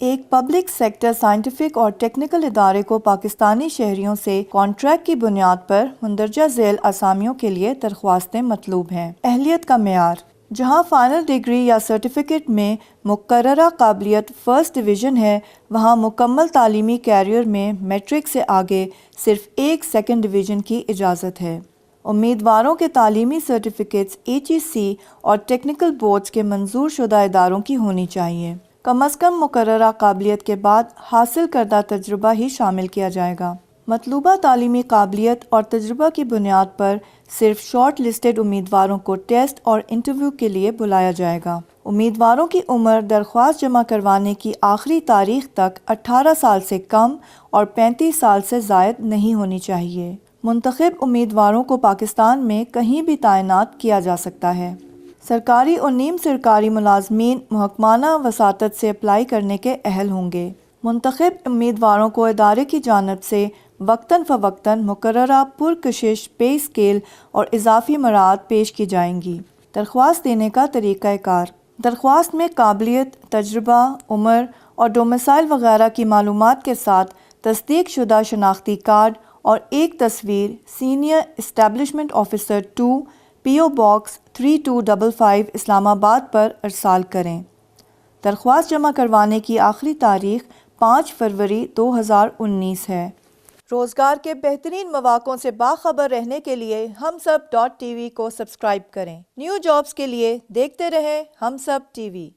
ایک public sector scientific اور technical ادارے کو پاکستانی شہریوں سے کانٹریکٹ کی بنیاد پر مندرجہ ذیل اسامیوں کے لیے درخواستیں مطلوب ہیں۔ اہلیت کا معیار: جہاں فائنل ڈگری یا سرٹیفکیٹ میں مقررہ قابلیت فرسٹ ڈویژن ہے، وہاں مکمل تعلیمی کیریئر میں میٹرک سے آگے صرف ایک سیکنڈ ڈویژن کی اجازت ہے۔ امیدواروں کے تعلیمی سرٹیفکیٹس HEC اور ٹیکنیکل بورڈز کے منظور شدہ اداروں کی ہونی چاہیے۔ کم از کم مقررہ قابلیت کے بعد حاصل کردہ تجربہ ہی شامل کیا جائے گا۔ مطلوبہ تعلیمی قابلیت اور تجربہ کی بنیاد پر صرف شارٹ لسٹڈ امیدواروں کو ٹیسٹ اور انٹرویو کے لیے بلایا جائے گا۔ امیدواروں کی عمر درخواست جمع کروانے کی آخری تاریخ تک 18 سال سے کم اور 35 سال سے زائد نہیں ہونی چاہیے۔ منتخب امیدواروں کو پاکستان میں کہیں بھی تعینات کیا جا سکتا ہے۔ سرکاری اور نیم سرکاری ملازمین محکمانہ وساطت سے اپلائی کرنے کے اہل ہوں گے۔ منتخب امیدواروں کو ادارے کی جانب سے وقتاً فوقتاً مقررہ پرکشش پے اسکیل اور اضافی مراعات پیش کی جائیں گی۔ درخواست دینے کا طریقہ کار: درخواست میں قابلیت، تجربہ، عمر اور ڈومیسائل وغیرہ کی معلومات کے ساتھ تصدیق شدہ شناختی کارڈ اور ایک تصویر senior establishment officer 2 PO box 3255 اسلام آباد پر ارسال کریں۔ درخواست جمع کروانے کی آخری تاریخ 5 فروری 2019 ہے۔ روزگار کے بہترین مواقعوں سے باخبر رہنے کے لیے ہمسب.TV کو سبسکرائب کریں۔ نیو جابز کے لیے دیکھتے رہیں ہمسب TV۔